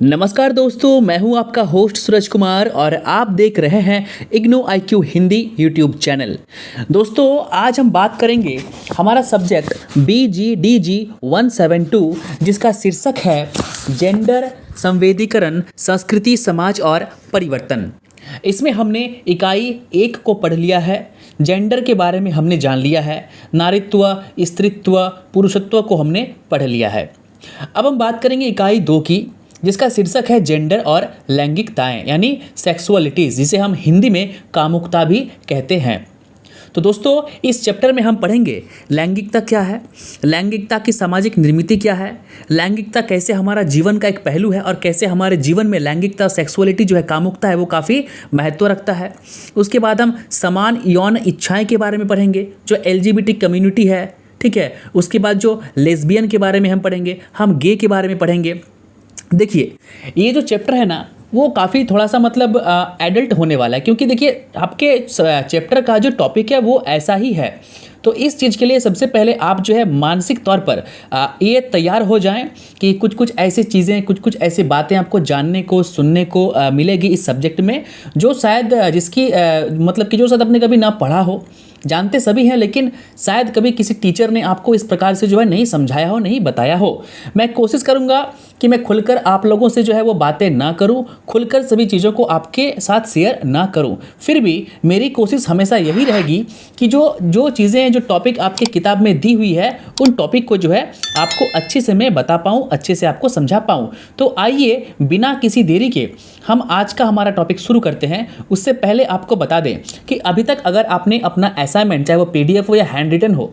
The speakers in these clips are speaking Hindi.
नमस्कार दोस्तों, मैं हूं आपका होस्ट सूरज कुमार और आप देख रहे हैं IGNOU IQ Hindi YouTube channel. दोस्तों, आज हम बात करेंगे हमारा सब्जेक्ट BGDG 172 जिसका शीर्षक है जेंडर, संवेदीकरण, संस्कृति, समाज और परिवर्तन। इसमें हमने इकाई 1 को पढ़ लिया है। जेंडर के बारे में हमने जान लिया है। नारीत्व, स्त्रीत्व, पुरुषत्व को हमने पढ़ लिया है। अब हम बात करेंगे इकाई 2 की, जिसका शीर्षक है जेंडर और लैंगिकताएं यानी सेक्सुअलिटीज़, जिसे हम हिंदी में कामुकता भी कहते हैं। तो दोस्तों, इस चैप्टर में हम पढ़ेंगे लैंगिकता क्या है, लैंगिकता की सामाजिक निर्मित क्या है, लैंगिकता कैसे हमारा जीवन का एक पहलू है और कैसे हमारे जीवन में लैंगिकता, सेक्सुअलिटी जो है, कामुकता है, वो काफ़ी महत्व रखता है। उसके बाद हम समान यौन इच्छाएं के बारे में पढ़ेंगे, जो LGBT कम्युनिटी है, ठीक है। उसके बाद जो लेस्बियन के बारे में हम पढ़ेंगे, हम गे के बारे में पढ़ेंगे। देखिए, ये जो चैप्टर है ना, वो काफ़ी थोड़ा सा मतलब एडल्ट होने वाला है, क्योंकि देखिए आपके चैप्टर का जो टॉपिक है वो ऐसा ही है। तो इस चीज़ के लिए सबसे पहले आप जो है मानसिक तौर पर ये तैयार हो जाएं कि कुछ कुछ ऐसी चीज़ें, कुछ कुछ ऐसी बातें आपको जानने को, सुनने को मिलेगी इस सब्जेक्ट में, जो शायद जिसकी मतलब कि जो शायद आपने कभी ना पढ़ा हो। जानते सभी हैं, लेकिन शायद कभी किसी टीचर ने आपको इस प्रकार से जो है नहीं समझाया हो, नहीं बताया हो। मैं कोशिश करूंगा कि मैं खुलकर आप लोगों से जो है वो बातें ना करूं, खुलकर सभी चीज़ों को आपके साथ शेयर ना करूं। फिर भी मेरी कोशिश हमेशा यही रहेगी कि जो जो चीज़ें, जो टॉपिक आपके किताब में दी हुई है, उन टॉपिक को जो है आपको अच्छे से मैं बता पाऊँ, अच्छे से आपको समझा पाऊँ। तो आइए बिना किसी देरी के हम आज का हमारा टॉपिक शुरू करते हैं। उससे पहले आपको बता दें कि अभी तक अगर आपने अपना असाइनमेंट, चाहे वो PDF हो या हैंड रिटन हो,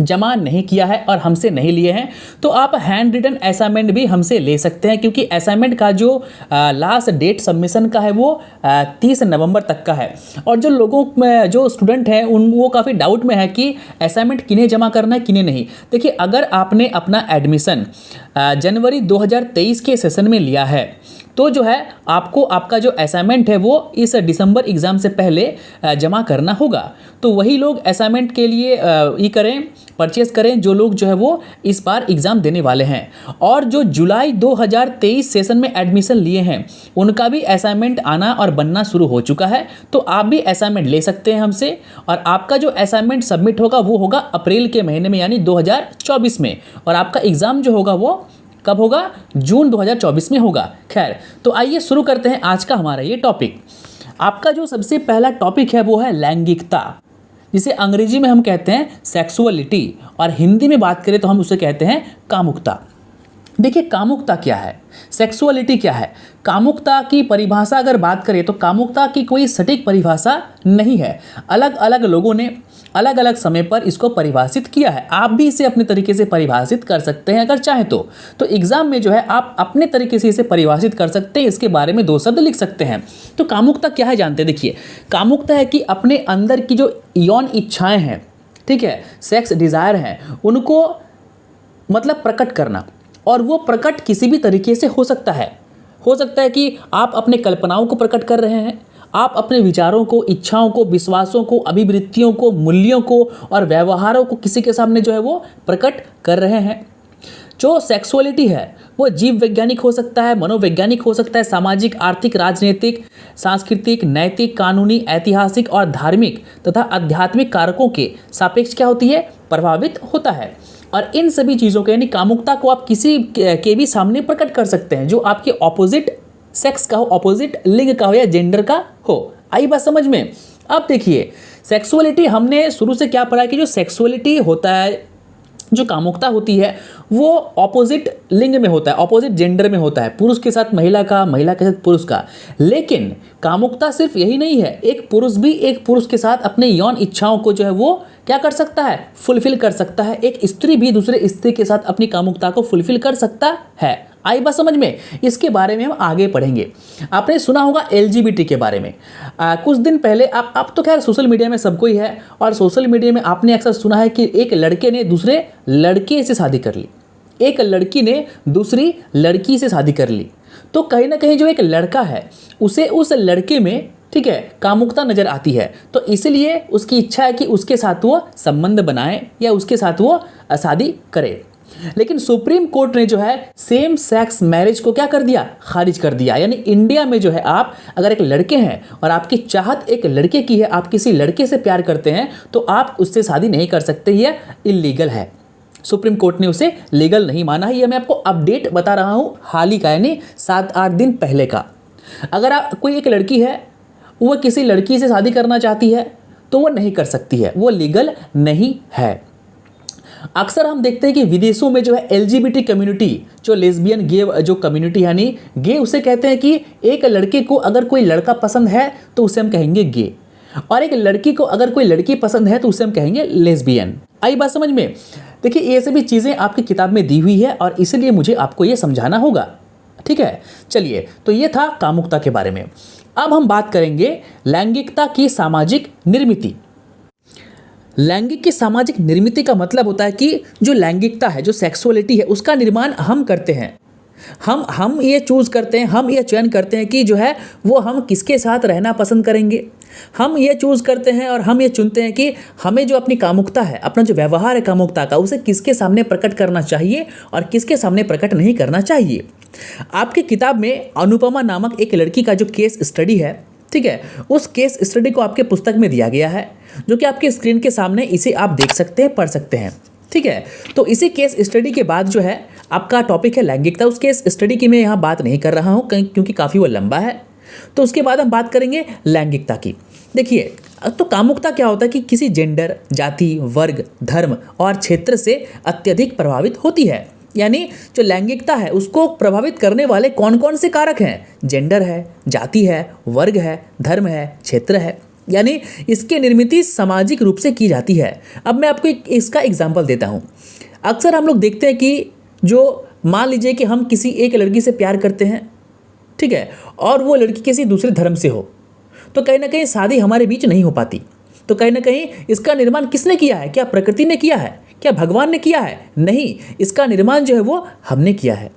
जमा नहीं किया है और हमसे नहीं लिए हैं, तो आप हैंड रिटन असाइनमेंट भी हमसे ले सकते हैं, क्योंकि असाइनमेंट का जो लास्ट डेट सबमिशन का है वो 30 नवंबर तक का है। और जो लोगों में जो स्टूडेंट हैं वो काफ़ी डाउट में है कि असाइनमेंट किन्हें जमा करना है, किन्हें नहीं। देखिए, अगर आपने अपना एडमिशन जनवरी 2023 के सेशन में लिया है, तो जो है आपको आपका जो असाइनमेंट है वो इस दिसंबर एग्ज़ाम से पहले जमा करना होगा। तो वही लोग असाइनमेंट के लिए ये करें, परचेस करें, जो लोग जो है वो इस बार एग्ज़ाम देने वाले हैं। और जो जुलाई 2023 सेशन में एडमिशन लिए हैं, उनका भी असाइनमेंट आना और बनना शुरू हो चुका है। तो आप भी असाइनमेंट ले सकते हैं हमसे, और आपका जो असाइनमेंट सबमिट होगा वो होगा अप्रैल के महीने में, यानी 2024 में। और आपका एग्ज़ाम जो होगा वो कब होगा? जून 2024 में होगा। खैर, तो आइए शुरू करते हैं आज का हमारा ये टॉपिक। आपका जो सबसे पहला टॉपिक है वो है लैंगिकता, जिसे अंग्रेजी में हम कहते हैं सेक्सुअलिटी, और हिंदी में बात करें तो हम उसे कहते हैं कामुकता। देखिए, कामुकता क्या है, सेक्सुअलिटी क्या है। कामुकता की परिभाषा अगर बात करें तो कामुकता की कोई सटीक परिभाषा नहीं है। अलग अलग लोगों ने अलग अलग समय पर इसको परिभाषित किया है। आप भी इसे अपने तरीके से परिभाषित कर सकते हैं अगर चाहें तो एग्जाम में जो है आप अपने तरीके से इसे परिभाषित कर सकते हैं, इसके बारे में 2 शब्द लिख सकते हैं। तो कामुकता क्या है जानते हैं। देखिए, कामुकता है कि अपने अंदर की जो यौन इच्छाएं हैं, ठीक है, सेक्स डिज़ायर हैं, उनको मतलब प्रकट करना। और वो प्रकट किसी भी तरीके से हो सकता है कि आप अपने कल्पनाओं को प्रकट कर रहे हैं, आप अपने विचारों को, इच्छाओं को, विश्वासों को, अभिवृत्तियों को, मूल्यों को और व्यवहारों को किसी के सामने जो है वो प्रकट कर रहे हैं। जो सेक्सुअलिटी है वो जीव वैज्ञानिक हो सकता है, मनोवैज्ञानिक हो सकता है, सामाजिक, आर्थिक, राजनीतिक, सांस्कृतिक, नैतिक, कानूनी, ऐतिहासिक और धार्मिक तथा आध्यात्मिक कारकों के सापेक्ष क्या होती है? प्रभावित होता है। और इन सभी चीज़ों के यानी कामुकता को आप किसी के भी सामने प्रकट कर सकते हैं, जो आपके ऑपोजिट सेक्स का हो, ऑपोजिट लिंग का हो या जेंडर का हो। आई बात समझ में? अब देखिए, सेक्सुअलिटी हमने शुरू से क्या पढ़ा है कि जो सेक्सुअलिटी होता है, जो कामुकता होती है, वो ऑपोजिट लिंग में होता है, ऑपोजिट जेंडर में होता है, पुरुष के साथ महिला का, महिला के साथ पुरुष का। लेकिन कामुकता सिर्फ यही नहीं है, एक पुरुष भी एक पुरुष के साथ अपने यौन इच्छाओं को जो है वो क्या कर सकता है? फुलफिल कर सकता है। एक स्त्री भी दूसरे स्त्री के साथ अपनी कामुकता को फुलफिल कर सकता है। आई बात समझ में? इसके बारे में हम आगे पढ़ेंगे। आपने सुना होगा LGBT के बारे में। कुछ दिन पहले आप तो खैर सोशल मीडिया में सबको ही है, और सोशल मीडिया में आपने अक्सर सुना है कि एक लड़के ने दूसरे लड़के से शादी कर ली, एक लड़की ने दूसरी लड़की से शादी कर ली। तो कहीं ना कहीं जो एक लड़का है उसे उस लड़के में, ठीक है, कामुकता नजर आती है। तो इसलिए उसकी इच्छा है कि उसके साथ वो संबंध बनाए या उसके साथ वो शादी करे। लेकिन सुप्रीम कोर्ट ने जो है सेम सेक्स मैरिज को क्या कर दिया, खारिज कर दिया। यानी इंडिया में जो है आप अगर एक लड़के हैं और आपकी चाहत एक लड़के की है, आप किसी लड़के से प्यार करते हैं तो आप उससे शादी नहीं कर सकते, यह इलीगल है। सुप्रीम कोर्ट ने उसे लीगल नहीं माना है। यह मैं आपको अपडेट बता रहा हूँ हाल ही का, यानी 7-8 दिन पहले का। अगर आप कोई एक लड़की है वो किसी लड़की से शादी करना चाहती है तो वो नहीं कर सकती है, वो लीगल नहीं है। अक्सर हम देखते हैं कि विदेशों में जो है एलजीबीटी कम्युनिटी, जो लेस्बियन गे जो कम्युनिटी यानी गे, उसे कहते हैं कि एक लड़के को अगर कोई लड़का पसंद है तो उसे हम कहेंगे गे, और एक लड़की को अगर कोई लड़की पसंद है तो उसे हम कहेंगे लेस्बियन। आई बात समझ में? देखिए ये सभी चीज़ें आपकी किताब में दी हुई है और इसीलिए मुझे आपको ये समझाना होगा, ठीक है। चलिए, तो ये था कामुकता के बारे में। अब हम बात करेंगे लैंगिकता की सामाजिक निर्मिति। लैंगिक की सामाजिक निर्मिति का मतलब होता है कि जो लैंगिकता है, जो सेक्सुअलिटी है, उसका निर्माण हम करते हैं। हम ये चूज़ करते हैं, हम ये चयन करते हैं कि जो है वो हम किसके साथ रहना पसंद करेंगे। हम ये चूज़ करते हैं और हम ये चुनते हैं कि हमें जो अपनी कामुकता है, अपना जो व्यवहार है कामुकता का, उसे किसके सामने प्रकट करना चाहिए और किसके सामने प्रकट नहीं करना चाहिए। आपकी किताब में अनुपमा नामक एक लड़की का जो केस स्टडी है, ठीक है, उस केस स्टडी को आपके पुस्तक में दिया गया है, जो कि आपके स्क्रीन के सामने, इसे आप देख सकते हैं, पढ़ सकते हैं, ठीक है। तो इसी केस स्टडी के बाद जो है आपका टॉपिक है लैंगिकता। उस केस स्टडी की मैं यहाँ बात नहीं कर रहा हूँ क्योंकि काफ़ी वो लंबा है। तो उसके बाद हम बात करेंगे लैंगिकता की। देखिए, तो कामुकता क्या होता है कि किसी जेंडर, जाति, वर्ग, धर्म और क्षेत्र से अत्यधिक प्रभावित होती है। यानी जो लैंगिकता है उसको प्रभावित करने वाले कौन कौन से कारक हैं? जेंडर है, जाति है, वर्ग है, धर्म है, क्षेत्र है। यानी इसकी निर्मिति सामाजिक रूप से की जाती है। अब मैं आपको इसका एग्जाम्पल देता हूँ। अक्सर हम लोग देखते हैं कि जो मान लीजिए कि हम किसी एक लड़की से प्यार करते हैं, ठीक है, और वो लड़की किसी दूसरे धर्म से हो, तो कहीं ना कहीं शादी हमारे बीच नहीं हो पाती। तो कहीं ना कहीं इसका निर्माण किसने किया है? क्या प्रकृति ने किया है? क्या भगवान ने किया है? नहीं, इसका निर्माण जो है वो हमने किया है।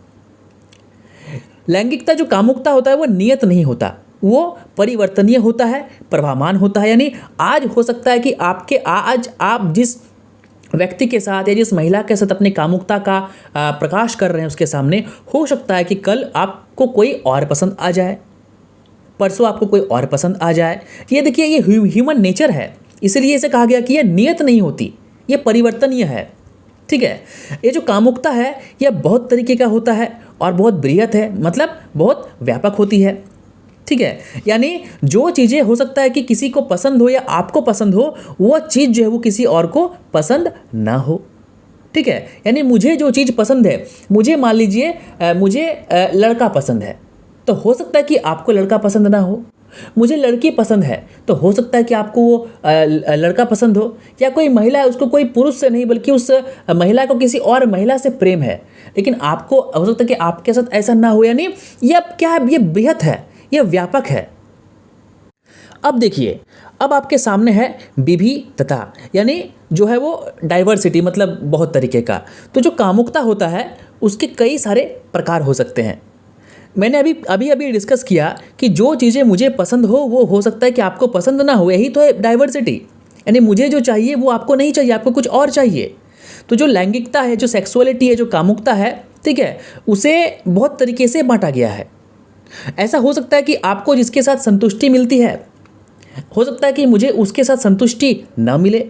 लैंगिकता जो कामुकता होता है वो नियत नहीं होता, वो परिवर्तनीय होता है, प्रभावमान होता है। यानी आज हो सकता है कि आज आप जिस व्यक्ति के साथ या जिस महिला के साथ अपनी कामुकता का प्रकाश कर रहे हैं उसके सामने, हो सकता है कि कल आपको कोई और पसंद आ जाए, परसों आपको कोई और पसंद आ जाए। ये देखिए, ये ह्यूमन नेचर है, इसलिए इसे कहा गया कि यह नियत नहीं होती, ये परिवर्तनीय है, ठीक है। ये जो कामुकता है यह बहुत तरीके का होता है और बहुत बृहत है, मतलब बहुत व्यापक होती है, ठीक है। यानी जो चीज़ें हो सकता है कि किसी को पसंद हो या आपको पसंद हो, वो चीज़ जो है वो किसी और को पसंद ना हो, ठीक है। यानी मुझे जो चीज़ पसंद है, मुझे मान लीजिए मुझे लड़का पसंद है, तो हो सकता है कि आपको लड़का पसंद ना हो। मुझे लड़की पसंद है तो हो सकता है कि आपको वो लड़का पसंद हो। या कोई महिला है, उसको कोई पुरुष से नहीं बल्कि उस महिला को किसी और महिला से प्रेम है, लेकिन आपको हो सकता है कि आपके साथ ऐसा ना हो। यानी ये क्या है? ये बृहत है, ये व्यापक है। अब देखिए, अब आपके सामने है विविधता, यानी जो है वो डाइवर्सिटी, मतलब बहुत तरीके का। तो जो कामुकता होता है उसके कई सारे प्रकार हो सकते हैं। मैंने अभी डिस्कस किया कि जो चीज़ें मुझे पसंद वो हो सकता है कि आपको पसंद ना हो, यही तो है डाइवर्सिटी। यानी मुझे जो चाहिए वो आपको नहीं चाहिए, आपको कुछ और चाहिए। तो जो लैंगिकता है, जो सेक्सुअलिटी है, जो कामुकता है, ठीक है, उसे बहुत तरीके से बांटा गया है। ऐसा हो सकता है कि आपको जिसके साथ संतुष्टि मिलती है, हो सकता है कि मुझे उसके साथ संतुष्टि न मिले।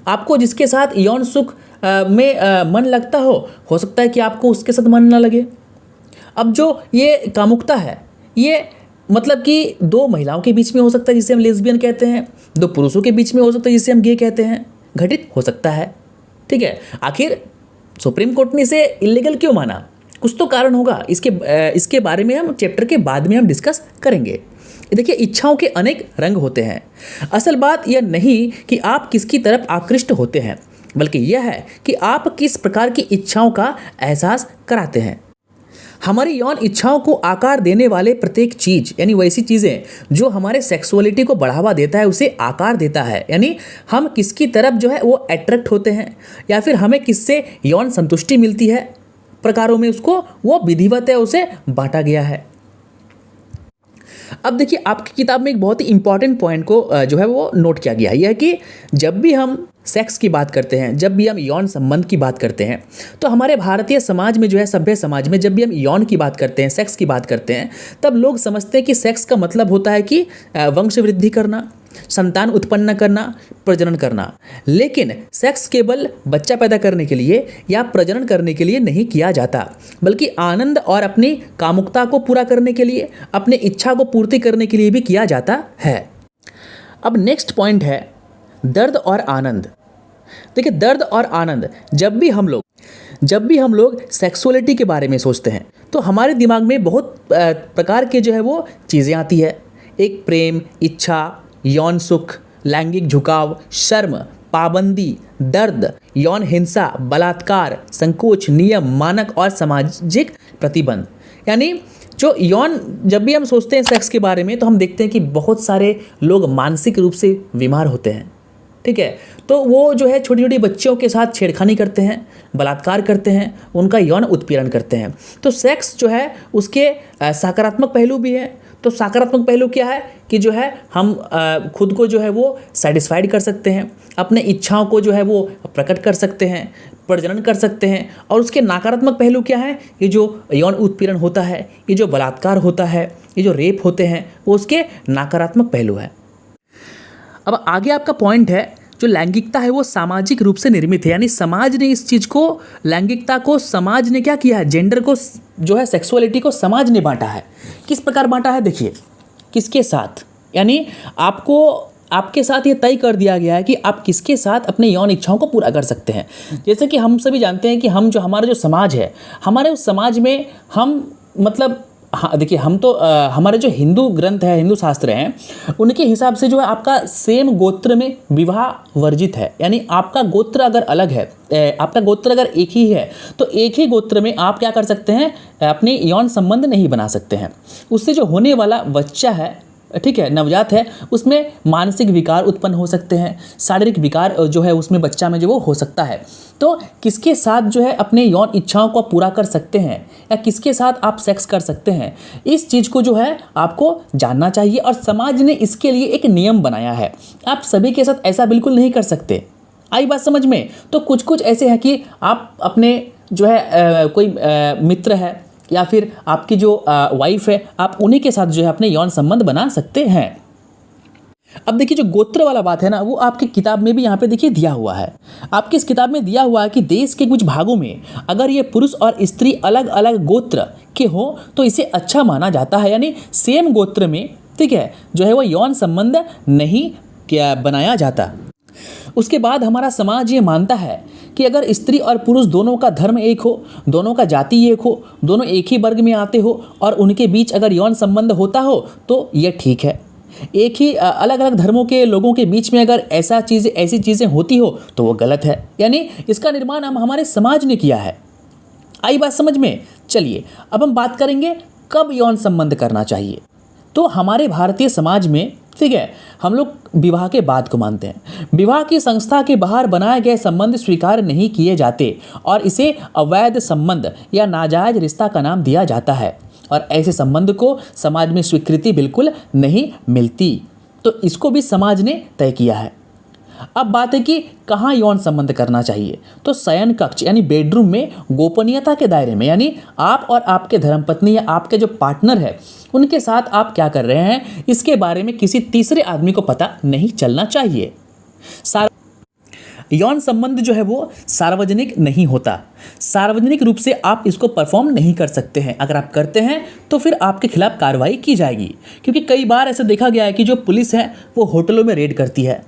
आपको जिसके साथ यौन सुख में मन लगता हो सकता है कि आपको उसके साथ मन ना लगे। अब जो ये कामुकता है, ये मतलब कि दो महिलाओं के बीच में हो सकता है जिसे हम लेस्बियन कहते हैं, दो पुरुषों के बीच में हो सकता है जिसे हम गे कहते हैं, घटित हो सकता है, ठीक है। आखिर सुप्रीम कोर्ट ने इसे इलीगल क्यों माना? कुछ तो कारण होगा। इसके बारे में हम चैप्टर के बाद में हम डिस्कस करेंगे। देखिए, इच्छाओं के अनेक रंग होते हैं। असल बात यह नहीं कि आप किसकी तरफ आकृष्ट होते हैं, बल्कि यह है कि आप किस प्रकार की इच्छाओं का एहसास कराते हैं। हमारी यौन इच्छाओं को आकार देने वाले प्रत्येक चीज़, यानी वैसी चीज़ें जो हमारे सेक्सुअलिटी को बढ़ावा देता है, उसे आकार देता है। यानी हम किसकी तरफ जो है वो अट्रैक्ट होते हैं, या फिर हमें किससे यौन संतुष्टि मिलती है, प्रकारों में उसको वो विधिवत है, उसे बांटा गया है। अब देखिए आपकी किताब में एक बहुत ही इंपॉर्टेंट पॉइंट को जो है वो नोट किया गया है, यह है कि जब भी हम सेक्स की बात करते हैं, जब भी हम यौन संबंध की बात करते हैं, तो हमारे भारतीय समाज में जो है, सभ्य समाज में जब भी हम यौन की बात करते हैं, सेक्स की बात करते हैं, तब लोग समझते हैं कि सेक्स का मतलब होता है कि वंश वृद्धि करना, संतान उत्पन्न करना, प्रजनन करना। लेकिन सेक्स केवल बच्चा पैदा करने के लिए या प्रजनन करने के लिए नहीं किया जाता, बल्कि आनंद और अपनी कामुकता को पूरा करने के लिए, अपनी इच्छा को पूर्ति करने के लिए भी किया जाता है। अब नेक्स्ट पॉइंट है दर्द और आनंद। देखिए दर्द और आनंद, जब भी हम लोग सेक्सुअलिटी के बारे में सोचते हैं तो हमारे दिमाग में बहुत प्रकार के जो है वो चीज़ें आती है। एक प्रेम, इच्छा, यौन सुख, लैंगिक झुकाव, शर्म, पाबंदी, दर्द, यौन हिंसा, बलात्कार, संकोच, नियम, मानक और सामाजिक प्रतिबंध। यानी जो यौन, जब भी हम सोचते हैं सेक्स के बारे में तो हम देखते हैं कि बहुत सारे लोग मानसिक रूप से बीमार होते हैं, ठीक है। तो वो जो है छोटी छोटी बच्चियों के साथ छेड़खानी करते हैं, बलात्कार करते हैं, उनका यौन उत्पीड़न करते हैं। तो सेक्स जो है उसके सकारात्मक पहलू भी हैं। तो सकारात्मक पहलू क्या है कि जो है हम खुद को जो है वो सेटिस्फाइड कर सकते हैं, अपने इच्छाओं को जो है वो प्रकट कर सकते हैं, प्रजनन कर सकते हैं। और उसके नकारात्मक पहलू क्या है, ये जो यौन उत्पीड़न होता है, ये जो बलात्कार होता है, ये जो रेप होते हैं, वो उसके नकारात्मक पहलू है। अब आगे आपका पॉइंट है जो लैंगिकता है वो सामाजिक रूप से निर्मित है, यानी समाज ने इस चीज़ को, लैंगिकता को समाज ने क्या किया है, जेंडर को जो है, सेक्सुअलिटी को समाज ने बांटा है। किस प्रकार बांटा है देखिए, किसके साथ, यानी आपको, आपके साथ ये तय कर दिया गया है कि आप किसके साथ अपने यौन इच्छाओं को पूरा कर सकते हैं। जैसे कि हम सभी जानते हैं कि हम जो, हमारा जो समाज है, हमारे उस समाज में हम मतलब, हाँ देखिए हम तो हमारे जो हिंदू ग्रंथ है, हिंदू शास्त्र हैं, उनके हिसाब से जो है आपका सेम गोत्र में विवाह वर्जित है। यानी आपका गोत्र अगर अलग है, आपका गोत्र अगर एक ही है, तो एक ही गोत्र में आप क्या कर सकते हैं, अपने यौन संबंध नहीं बना सकते हैं। उससे जो होने वाला बच्चा है, ठीक है, नवजात है, उसमें मानसिक विकार उत्पन्न हो सकते हैं, शारीरिक विकार जो है उसमें बच्चा में जो वो हो सकता है। तो किसके साथ जो है अपने यौन इच्छाओं को पूरा कर सकते हैं या किसके साथ आप सेक्स कर सकते हैं, इस चीज़ को जो है आपको जानना चाहिए। और समाज ने इसके लिए एक नियम बनाया है, आप सभी के साथ ऐसा बिल्कुल नहीं कर सकते। आई बात समझ में? तो कुछ कुछ ऐसे हैं कि आप अपने जो है कोई मित्र है या फिर आपकी जो वाइफ है, आप उन्हीं के साथ जो है अपने यौन संबंध बना सकते हैं। अब देखिए जो गोत्र वाला बात है ना, वो आपकी किताब में भी यहाँ पे देखिए दिया हुआ है। आपकी इस किताब में दिया हुआ है कि देश के कुछ भागों में अगर ये पुरुष और स्त्री अलग अलग गोत्र के हो तो इसे अच्छा माना जाता है। यानी सेम गोत्र में, ठीक है, जो है वो यौन संबंध नहीं क्या बनाया जाता। उसके बाद हमारा समाज ये मानता है कि अगर स्त्री और पुरुष दोनों का धर्म एक हो, दोनों का जाति एक हो, दोनों एक ही वर्ग में आते हो और उनके बीच अगर यौन संबंध होता हो तो ये ठीक है। एक ही अलग अलग धर्मों के लोगों के बीच में अगर ऐसी चीज़ें होती हो तो वो गलत है। यानी इसका निर्माण हम हमारे समाज ने किया है। आई बात समझ में? चलिए अब हम बात करेंगे कब यौन संबंध करना चाहिए। तो हमारे भारतीय समाज में, ठीक है, हम लोग विवाह के बाद को मानते हैं। विवाह की संस्था के बाहर बनाए गए संबंध स्वीकार नहीं किए जाते और इसे अवैध संबंध या नाजायज रिश्ता का नाम दिया जाता है और ऐसे संबंध को समाज में स्वीकृति बिल्कुल नहीं मिलती। तो इसको भी समाज ने तय किया है। अब बात है कि कहाँ यौन संबंध करना चाहिए। तो शयन कक्ष यानी बेडरूम में, गोपनीयता के दायरे में, यानी आप और आपके धर्मपत्नी या आपके जो पार्टनर है उनके साथ आप क्या कर रहे हैं, इसके बारे में किसी तीसरे आदमी को पता नहीं चलना चाहिए। यौन संबंध जो है वो सार्वजनिक नहीं होता। सार्वजनिक रूप से आप इसको परफॉर्म नहीं कर सकते हैं। अगर आप करते हैं तो फिर आपके खिलाफ कार्रवाई की जाएगी। क्योंकि कई बार ऐसा देखा गया है कि जो पुलिस है वो होटलों में रेड करती है,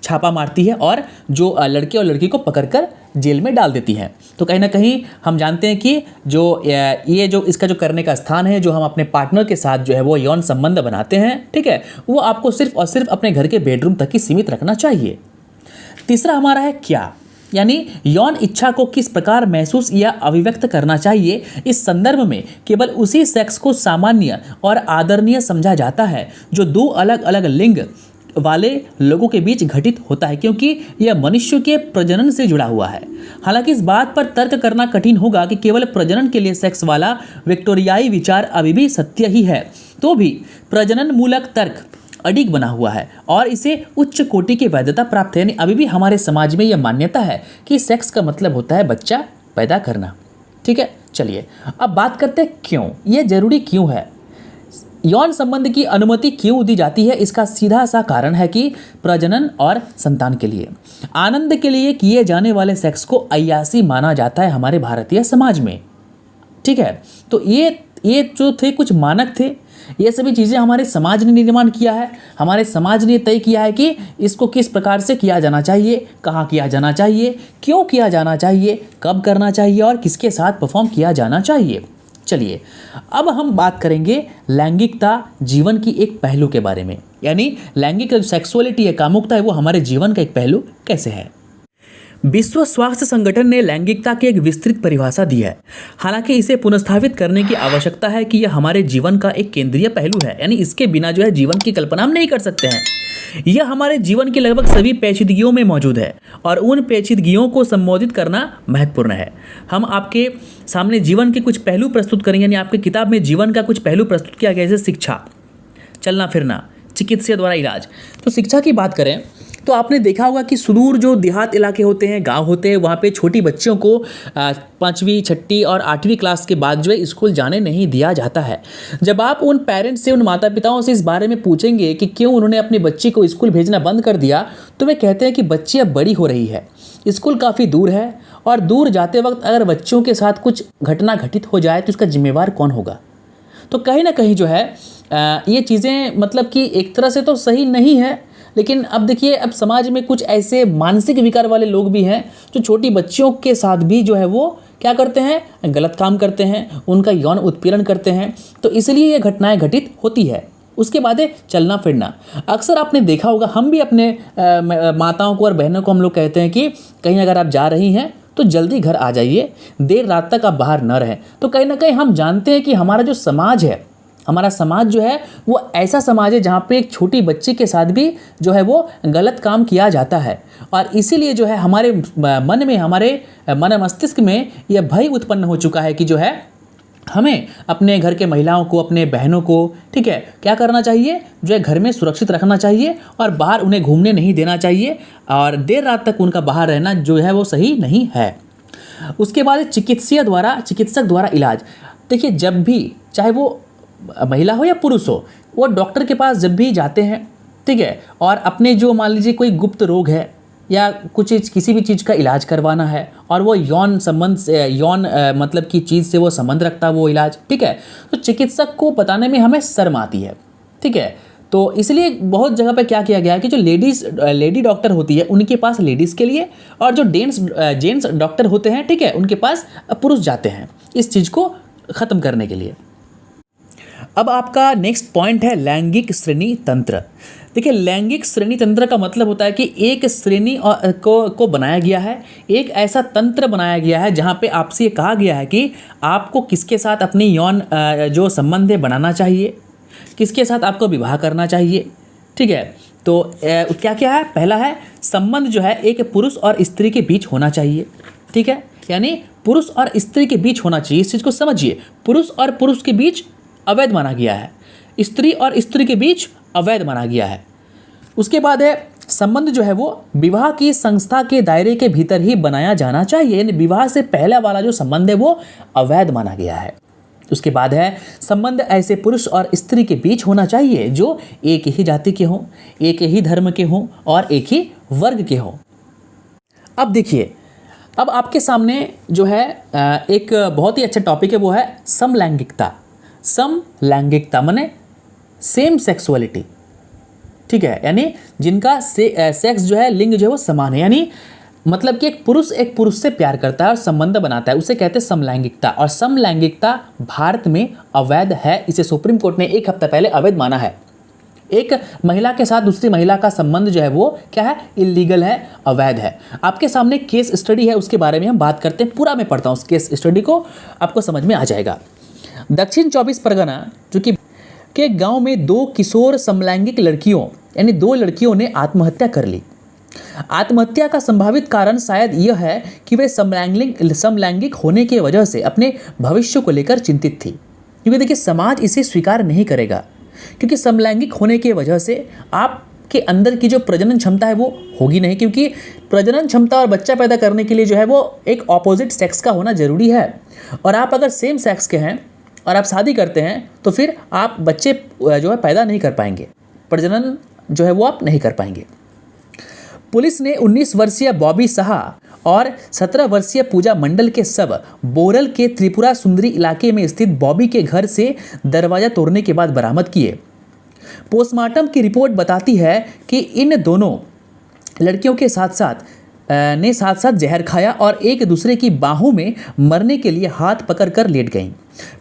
छापा मारती है और जो लड़के और लड़की को पकड़कर जेल में डाल देती है। तो कहीं ना कहीं हम जानते हैं कि जो ये जो इसका जो करने का स्थान है, जो हम अपने पार्टनर के साथ जो है वो यौन संबंध बनाते हैं, ठीक है, वो आपको सिर्फ और सिर्फ अपने घर के बेडरूम तक ही सीमित रखना चाहिए। तीसरा हमारा है क्या, यानी यौन इच्छा को किस प्रकार महसूस या अभिव्यक्त करना चाहिए। इस संदर्भ में केवल उसी सेक्स को सामान्य और आदरणीय समझा जाता है जो दो अलग अलग लिंग वाले लोगों के बीच घटित होता है, क्योंकि यह मनुष्य के प्रजनन से जुड़ा हुआ है। हालांकि इस बात पर तर्क करना कठिन होगा कि केवल प्रजनन के लिए सेक्स वाला विक्टोरियाई विचार अभी भी सत्य ही है। तो भी प्रजनन मूलक तर्क अडिग बना हुआ है और इसे उच्च कोटि की वैधता प्राप्त है। यानी अभी भी हमारे समाज में यह मान्यता है कि सेक्स का मतलब होता है बच्चा पैदा करना। ठीक है, चलिए अब बात करते हैं क्यों ये जरूरी क्यों है, यौन संबंध की अनुमति क्यों दी जाती है। इसका सीधा सा कारण है कि प्रजनन और संतान के लिए, आनंद के लिए किए जाने वाले सेक्स को अय्यासी माना जाता है हमारे भारतीय समाज में। ठीक है, तो ये जो थे कुछ मानक थे, ये सभी चीज़ें हमारे समाज ने निर्माण किया है। हमारे समाज ने तय किया है कि इसको किस प्रकार से किया जाना चाहिए, कहाँ किया जाना चाहिए, क्यों किया जाना चाहिए, कब करना चाहिए और किसके साथ परफॉर्म किया जाना चाहिए। चलिए अब हम बात करेंगे लैंगिकता जीवन की एक पहलू के बारे में, यानी लैंगिक सेक्सुअलिटी है, कामुकता है, वो हमारे जीवन का एक पहलू कैसे है। विश्व स्वास्थ्य संगठन ने लैंगिकता की एक विस्तृत परिभाषा दी है। हालांकि इसे पुनर्स्थापित करने की आवश्यकता है कि यह हमारे जीवन का एक केंद्रीय पहलू है, यानी इसके बिना जो है जीवन की कल्पना हम नहीं कर सकते हैं। यह हमारे जीवन की लगभग सभी पेचीदगियों में मौजूद है और उन पेचीदगियों को संबोधित करना महत्वपूर्ण है। हम आपके सामने जीवन के कुछ पहलू प्रस्तुत करेंगे, यानी आपकी किताब में जीवन का कुछ पहलू प्रस्तुत किया गया, जैसे शिक्षा, चलना फिरना, चिकित्सा द्वारा इलाज। तो शिक्षा की बात करें तो आपने देखा होगा कि सुदूर जो देहात इलाके होते हैं, गांव होते हैं, वहाँ पे छोटी बच्चियों को 5वीं 6ठी और 8वीं क्लास के बाद जो है स्कूल जाने नहीं दिया जाता है। जब आप उन पेरेंट्स से, उन माता पिताओं से इस बारे में पूछेंगे कि क्यों उन्होंने अपनी बच्ची को स्कूल भेजना बंद कर दिया, तो वे कहते हैं कि बच्ची अब बड़ी हो रही है, स्कूल काफ़ी दूर है और दूर जाते वक्त अगर बच्चों के साथ कुछ घटना घटित हो जाए तो इसका जिम्मेवार कौन होगा। तो कहीं ना कहीं जो है ये चीज़ें मतलब कि एक तरह से तो सही नहीं है, लेकिन अब देखिए अब समाज में कुछ ऐसे मानसिक विकार वाले लोग भी हैं जो छोटी बच्चियों के साथ भी जो है वो क्या करते हैं, गलत काम करते हैं, उनका यौन उत्पीड़न करते हैं। तो इसलिए ये घटनाएं घटित होती है। उसके बाद है चलना फिरना। अक्सर आपने देखा होगा, हम भी अपने माताओं को और बहनों को हम लोग कहते हैं कि कहीं अगर आप जा रही हैं तो जल्दी घर आ जाइए, देर रात तक आप बाहर न रहें। तो कहीं ना कहीं हम जानते हैं कि हमारा जो समाज है, हमारा समाज जो है वो ऐसा समाज है जहाँ पे एक छोटी बच्ची के साथ भी जो है वो गलत काम किया जाता है और इसीलिए जो है हमारे मन में, हमारे मन मस्तिष्क में यह भय उत्पन्न हो चुका है कि जो है हमें अपने घर के महिलाओं को, अपने बहनों को, ठीक है, क्या करना चाहिए, जो है घर में सुरक्षित रखना चाहिए और बाहर उन्हें घूमने नहीं देना चाहिए और देर रात तक उनका बाहर रहना जो है वो सही नहीं है। उसके बाद चिकित्सक द्वारा इलाज। देखिए जब भी, चाहे वो महिला हो या पुरुष हो, वो डॉक्टर के पास जब भी जाते हैं, ठीक है, और अपने जो मान लीजिए कोई गुप्त रोग है या कुछ किसी भी चीज़ का इलाज करवाना है और वो यौन संबंध से, यौन मतलब की चीज़ से वो संबंध रखता है वो इलाज, ठीक है, तो चिकित्सक को बताने में हमें शर्म आती है। ठीक है, तो इसलिए बहुत जगह पे क्या किया गया है कि जो लेडी डॉक्टर होती है उनके पास लेडीज़ के लिए और जो जेंट्स डॉक्टर होते हैं, ठीक है, उनके पास पुरुष जाते हैं इस चीज़ को ख़त्म करने के लिए। अब आपका नेक्स्ट पॉइंट है लैंगिक श्रेणी तंत्र। देखिए लैंगिक श्रेणी तंत्र का मतलब होता है कि एक श्रेणी को बनाया गया है, एक ऐसा तंत्र बनाया गया है जहाँ पे आपसे ये कहा गया है कि आपको किसके साथ अपनी यौन जो संबंध है बनाना चाहिए, किसके साथ आपको विवाह करना चाहिए। ठीक है, तो क्या क्या है, पहला है संबंध जो है एक पुरुष और स्त्री के बीच होना चाहिए। ठीक है, यानी पुरुष और स्त्री के बीच होना चाहिए। इस चीज़ को समझिए, पुरुष और पुरुष के बीच अवैध माना गया है, स्त्री और स्त्री के बीच अवैध माना गया है। उसके बाद है संबंध जो है वो विवाह की संस्था के दायरे के भीतर ही बनाया जाना चाहिए, यानी विवाह से पहला वाला जो संबंध है वो अवैध माना गया है। उसके बाद है संबंध ऐसे पुरुष और स्त्री के बीच होना चाहिए जो एक ही जाति के हों, एक ही धर्म के हों और एक ही वर्ग के हों। अब देखिए, अब आपके सामने जो है एक बहुत ही अच्छा टॉपिक है, वो है समलैंगिकता। समलैंगिकता माने सेम सेक्सुअलिटी। ठीक है, यानी जिनका सेक्स जो है, लिंग जो है वो समान है, यानी मतलब कि एक पुरुष से प्यार करता है और संबंध बनाता है, उसे कहते हैं समलैंगिकता। और समलैंगिकता भारत में अवैध है, इसे सुप्रीम कोर्ट ने एक हफ्ता पहले अवैध माना है। एक महिला के साथ दूसरी महिला का संबंध जो है वो क्या है, इलीगल है, अवैध है। आपके सामने केस स्टडी है, उसके बारे में हम बात करते हैं। पूरा मैं पढ़ता हूँ उस केस स्टडी को, आपको समझ में आ जाएगा। दक्षिण 24 परगना जो कि के गांव में 2 किशोर समलैंगिक लड़कियों यानी 2 लड़कियों ने आत्महत्या कर ली। आत्महत्या का संभावित कारण शायद यह है कि वे समलैंगिक होने की वजह से अपने भविष्य को लेकर चिंतित थी, क्योंकि देखिए समाज इसे स्वीकार नहीं करेगा। क्योंकि समलैंगिक होने की वजह से आपके अंदर की जो प्रजनन क्षमता है वो होगी नहीं, क्योंकि प्रजनन क्षमता और बच्चा पैदा करने के लिए जो है वो एक ऑपोजिट सेक्स का होना ज़रूरी है। और आप अगर सेम सेक्स के हैं और आप शादी करते हैं तो फिर आप बच्चे जो है पैदा नहीं कर पाएंगे, प्रजनन जो है वो आप नहीं कर पाएंगे। पुलिस ने 19 वर्षीय बॉबी साहा और 17 वर्षीय पूजा मंडल के शव बोरल के त्रिपुरा सुंदरी इलाके में स्थित बॉबी के घर से दरवाजा तोड़ने के बाद बरामद किए। पोस्टमार्टम की रिपोर्ट बताती है कि इन दोनों लड़कियों के साथ साथ जहर खाया और एक दूसरे की बाहों में मरने के लिए हाथ पकड़कर लेट गईं।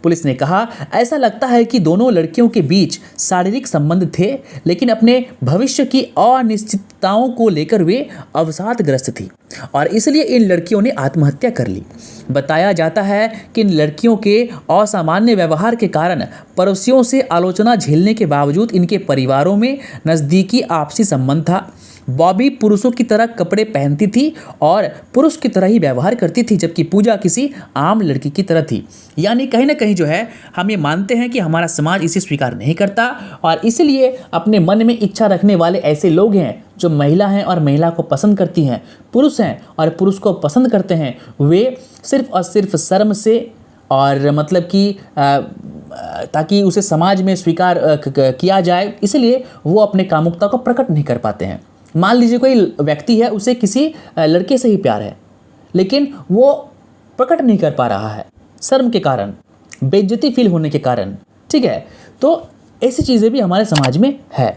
पुलिस ने कहा, ऐसा लगता है कि दोनों लड़कियों के बीच शारीरिक संबंध थे, लेकिन अपने भविष्य की अनिश्चितताओं को लेकर वे अवसादग्रस्त थी और इसलिए इन लड़कियों ने आत्महत्या कर ली। बताया जाता है कि इन लड़कियों के असामान्य व्यवहार के कारण पड़ोसियों से आलोचना झेलने के बावजूद इनके परिवारों में नज़दीकी आपसी संबंध था। बॉबी पुरुषों की तरह कपड़े पहनती थी और पुरुष की तरह ही व्यवहार करती थी, जबकि पूजा किसी आम लड़की की तरह थी। यानी कहीं ना कहीं जो है हम ये मानते हैं कि हमारा समाज इसे स्वीकार नहीं करता और इसलिए अपने मन में इच्छा रखने वाले ऐसे लोग हैं जो महिला हैं और महिला को पसंद करती हैं, पुरुष हैं और पुरुष को पसंद करते हैं, वे सिर्फ और सिर्फ शर्म से और मतलब कि ताकि उसे समाज में स्वीकार किया जाए, इसलिए वो अपने कामुकता को प्रकट नहीं कर पाते हैं। मान लीजिए कोई व्यक्ति है, उसे किसी लड़के से ही प्यार है, लेकिन वो प्रकट नहीं कर पा रहा है शर्म के कारण, बेइज्जती फील होने के कारण। ठीक है, तो ऐसी चीज़ें भी हमारे समाज में है।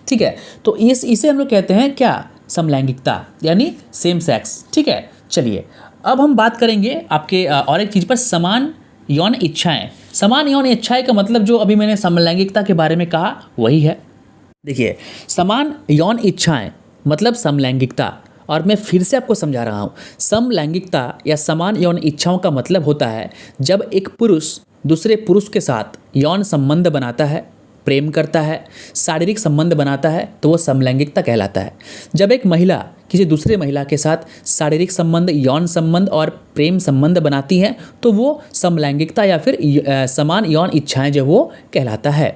ठीक है, तो इसे हम लोग कहते हैं क्या, समलैंगिकता यानी सेम सेक्स। ठीक है, चलिए अब हम बात करेंगे आपके और एक चीज़ पर, समान यौन इच्छाएं। समान यौन इच्छाएं का मतलब जो अभी मैंने समलैंगिकता के बारे में कहा वही है। देखिए, समान यौन इच्छाएं मतलब समलैंगिकता, और मैं फिर से आपको समझा रहा हूँ, समलैंगिकता या समान यौन इच्छाओं का मतलब होता है जब एक पुरुष दूसरे पुरुष के साथ यौन संबंध बनाता है, प्रेम करता है, शारीरिक संबंध बनाता है, तो वो समलैंगिकता कहलाता है। जब एक महिला किसी दूसरे महिला के साथ शारीरिक संबंध, यौन संबंध और प्रेम संबंध बनाती है तो वो समलैंगिकता या फिर समान यौन इच्छाएं जो वो कहलाता है।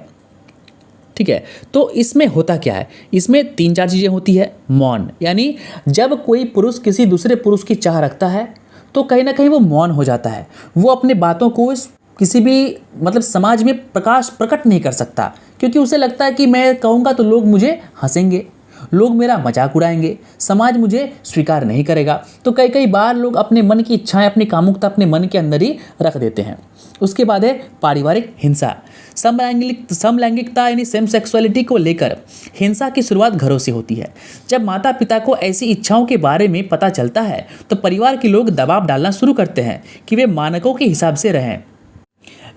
ठीक है, तो इसमें होता क्या है, इसमें 3-4 चीज़ें होती है। मौन, यानी जब कोई पुरुष किसी दूसरे पुरुष की चाह रखता है तो कहीं ना कहीं वो मौन हो जाता है, वो अपने बातों को किसी भी मतलब समाज में प्रकट नहीं कर सकता, क्योंकि उसे लगता है कि मैं कहूँगा तो लोग मुझे हंसेंगे, लोग मेरा मजाक उड़ाएंगे, समाज मुझे स्वीकार नहीं करेगा। तो कई बार लोग अपने मन की इच्छाएं, अपनी कामुकता अपने मन के अंदर ही रख देते हैं। उसके बाद है पारिवारिक हिंसा। समलैंगिकता यानी सेम सेक्सुअलिटी को लेकर हिंसा की शुरुआत घरों से होती है। जब माता पिता को ऐसी इच्छाओं के बारे में पता चलता है तो परिवार के लोग दबाव डालना शुरू करते हैं कि वे मानकों के हिसाब से रहें।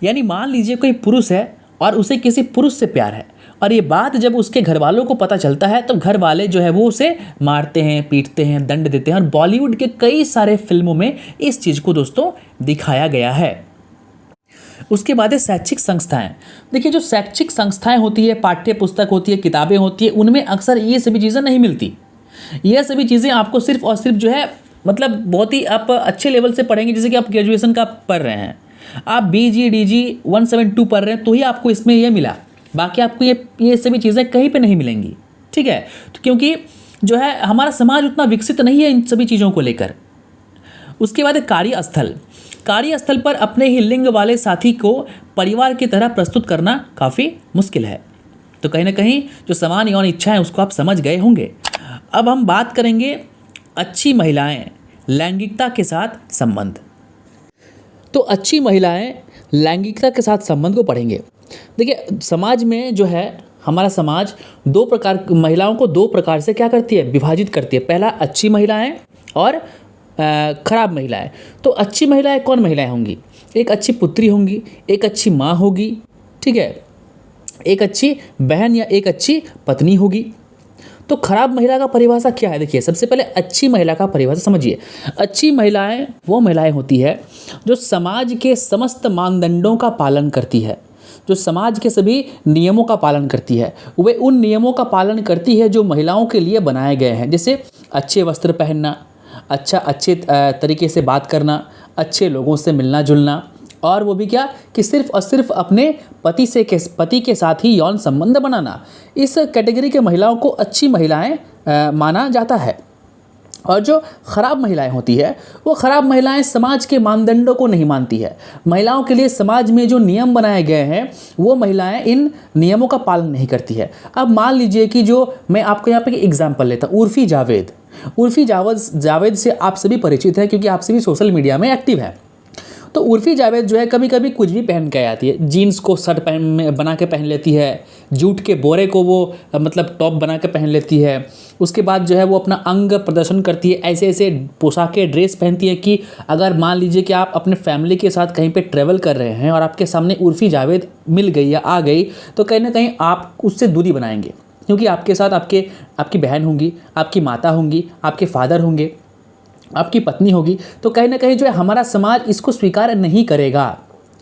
यानी मान लीजिए कोई पुरुष है और उसे किसी पुरुष से प्यार है, और ये बात जब उसके घर वालों को पता चलता है तो घर वाले जो है वो उसे मारते हैं, पीटते हैं, दंड देते हैं, और बॉलीवुड के कई सारे फिल्मों में इस चीज़ को दोस्तों दिखाया गया है। उसके बाद है शैक्षिक संस्थाएं। देखिए, जो शैक्षिक संस्थाएं होती है, पाठ्य पुस्तक होती है, किताबें होती है, उनमें अक्सर ये सभी चीज़ें नहीं मिलती। ये सभी चीज़ें आपको सिर्फ और सिर्फ जो है मतलब बहुत ही आप अच्छे लेवल से पढ़ेंगे, जैसे कि आप ग्रेजुएशन का पढ़ रहे हैं, आप BG DG 172 पढ़ रहे हैं तो ही आपको इसमें ये मिला, बाकी आपको ये सभी चीज़ें कहीं पे नहीं मिलेंगी। ठीक है, तो क्योंकि जो है हमारा समाज उतना विकसित नहीं है इन सभी चीज़ों को लेकर। उसके बाद कार्यस्थल पर अपने ही लिंग वाले साथी को परिवार की तरह प्रस्तुत करना काफ़ी मुश्किल है। तो कहीं ना कहीं जो समान यौन इच्छा है उसको आप समझ गए होंगे। अब हम बात करेंगे अच्छी महिलाएं, लैंगिकता के साथ संबंध। तो अच्छी महिलाएं लैंगिकता के साथ संबंध को पढ़ेंगे। देखिए, समाज में जो है हमारा समाज महिलाओं को दो प्रकार से क्या करती है, विभाजित करती है। पहला अच्छी महिलाएं और खराब महिलाएं। तो अच्छी महिलाएं कौन महिलाएं होंगी, एक अच्छी पुत्री होंगी, एक अच्छी माँ होगी, ठीक है, एक अच्छी बहन या एक अच्छी पत्नी होगी। तो खराब महिला का परिभाषा क्या है, देखिए सबसे पहले अच्छी महिला का परिभाषा समझिए। अच्छी महिलाएं वो महिलाएं होती है जो समाज के समस्त मानदंडों का पालन करती है, जो समाज के सभी नियमों का पालन करती है। वे उन नियमों का पालन करती है जो महिलाओं के लिए बनाए गए हैं, जैसे अच्छे वस्त्र पहनना, अच्छे तरीके से बात करना, अच्छे लोगों से मिलना जुलना और वो भी क्या कि सिर्फ और सिर्फ अपने पति के साथ ही यौन संबंध बनाना। इस कैटेगरी के महिलाओं को अच्छी महिलाएं माना जाता है। और जो ख़राब महिलाएं होती है वो ख़राब महिलाएं समाज के मानदंडों को नहीं मानती है। महिलाओं के लिए समाज में जो नियम बनाए गए हैं वो महिलाएं इन नियमों का पालन नहीं करती है। अब मान लीजिए कि जो मैं आपको यहाँ पे एक एग्जांपल लेता हूँ, उर्फ़ी जावेद से आप सभी परिचित हैं क्योंकि आप सभी सोशल मीडिया में एक्टिव हैं। तो उर्फ़ी जावेद जो है कभी कभी कुछ भी पहन के आती है, जीन्स को शर्ट बना के पहन लेती है, जूट के बोरे को वो मतलब टॉप बना के पहन लेती है। उसके बाद जो है वो अपना अंग प्रदर्शन करती है, ऐसे ऐसे पोशाकें ड्रेस पहनती है कि अगर मान लीजिए कि आप अपने फैमिली के साथ कहीं पे ट्रैवल कर रहे हैं और आपके सामने उर्फ़ी जावेद मिल गई या आ गई तो कहीं ना कहीं आप उससे दूरी बनाएंगे, क्योंकि आपके साथ आपकी बहन होंगी, आपकी माता होंगी, आपके फादर होंगे, आपकी पत्नी होगी। तो कहीं ना कहीं जो है हमारा समाज इसको स्वीकार नहीं करेगा।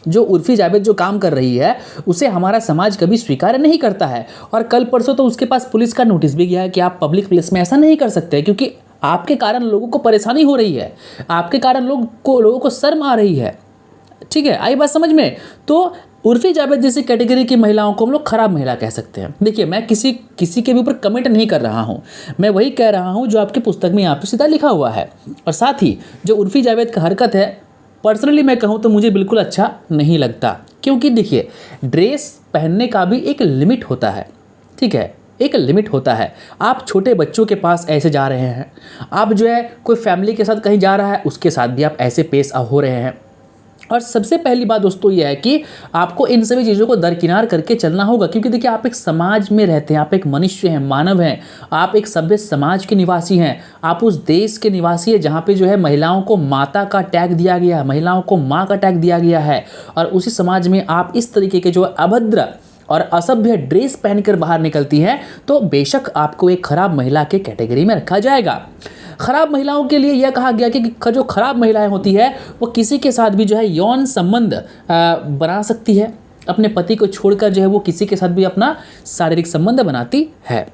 जो उर्फ़ी जावेद जो काम कर रही है उसे हमारा समाज कभी स्वीकार नहीं करता है। और कल परसों तो उसके पास पुलिस का नोटिस भी गया है कि आप पब्लिक प्लेस में ऐसा नहीं कर सकते, क्योंकि आपके कारण लोगों को परेशानी हो रही है, आपके कारण लोगों को शर्म आ रही है। ठीक है, आई बात समझ में। तो उर्फ़ी जावेद जैसी कैटेगरी की महिलाओं को हम लोग ख़राब महिला कह सकते हैं। देखिए, मैं किसी के भी ऊपर कमेंट नहीं कर रहा हूँ, मैं वही कह रहा हूँ जो आपकी पुस्तक में यहाँ पे सीधा लिखा हुआ है। और साथ ही जो उर्फ़ी जावेद का हरकत है, पर्सनली मैं कहूँ तो मुझे बिल्कुल अच्छा नहीं लगता। क्योंकि देखिए, ड्रेस पहनने का भी एक लिमिट होता है, ठीक है, एक लिमिट होता है। आप छोटे बच्चों के पास ऐसे जा रहे हैं, आप जो है कोई फैमिली के साथ कहीं जा रहा है उसके साथ भी आप ऐसे पेश हो रहे हैं। और सबसे पहली बात दोस्तों ये है कि आपको इन सभी चीज़ों को दरकिनार करके चलना होगा, क्योंकि देखिए आप एक समाज में रहते हैं, आप एक मनुष्य हैं, मानव हैं, आप एक सभ्य समाज के निवासी हैं, आप उस देश के निवासी हैं जहाँ पे जो है महिलाओं को माता का टैग दिया गया है, महिलाओं को माँ का टैग दिया गया है। और उसी समाज में आप इस तरीके के जो अभद्र और असभ्य ड्रेस पहनकर बाहर निकलती हैं तो बेशक आपको एक खराब महिला के कैटेगरी में रखा जाएगा। खराब महिलाओं के लिए यह कहा गया कि जो खराब महिलाएं होती है वो किसी के साथ भी जो है यौन संबंध बना सकती है, अपने पति को छोड़कर जो है वो किसी के साथ भी अपना शारीरिक संबंध बनाती है।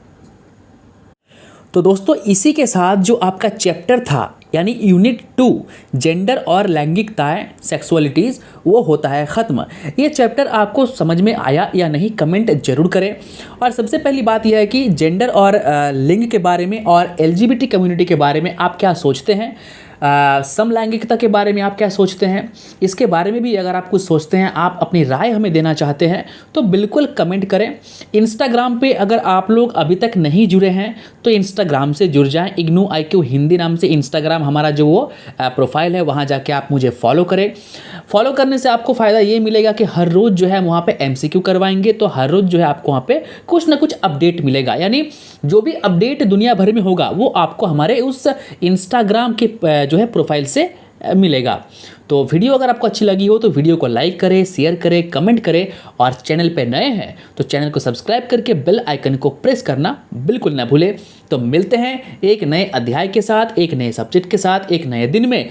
तो दोस्तों इसी के साथ जो आपका चैप्टर था यानी यूनिट 2 जेंडर और लैंगिकताएं सेक्सुअलिटीज़ वो होता है ख़त्म। ये चैप्टर आपको समझ में आया या नहीं कमेंट जरूर करें। और सबसे पहली बात यह है कि जेंडर और लिंग के बारे में और LGBT कम्युनिटी के बारे में आप क्या सोचते हैं, समलैंगिकता के बारे में आप क्या सोचते हैं, इसके बारे में भी अगर आप कुछ सोचते हैं, आप अपनी राय हमें देना चाहते हैं तो बिल्कुल कमेंट करें। इंस्टाग्राम पे अगर आप लोग अभी तक नहीं जुड़े हैं तो इंस्टाग्राम से जुड़ जाएं। इग्नू IQ हिंदी नाम से इंस्टाग्राम हमारा जो वो प्रोफाइल है, वहाँ जाके आप मुझे फॉलो करें। फॉलो करने से आपको फ़ायदा ये मिलेगा कि हर रोज़ जो है वहाँ पे MCQ करवाएंगे, तो हर रोज़ जो है आपको वहाँ पे कुछ ना कुछ अपडेट मिलेगा। यानी जो भी अपडेट दुनिया भर में होगा वो आपको हमारे उस इंस्टाग्राम के जो है प्रोफाइल से मिलेगा। तो वीडियो अगर आपको अच्छी लगी हो तो वीडियो को लाइक करें, शेयर करें, कमेंट करें और चैनल पे नए हैं तो चैनल को सब्सक्राइब करके बेल आइकन को प्रेस करना बिल्कुल ना भूलें। तो मिलते हैं एक नए अध्याय के साथ, एक नए सब्जेक्ट के साथ, एक नए दिन में।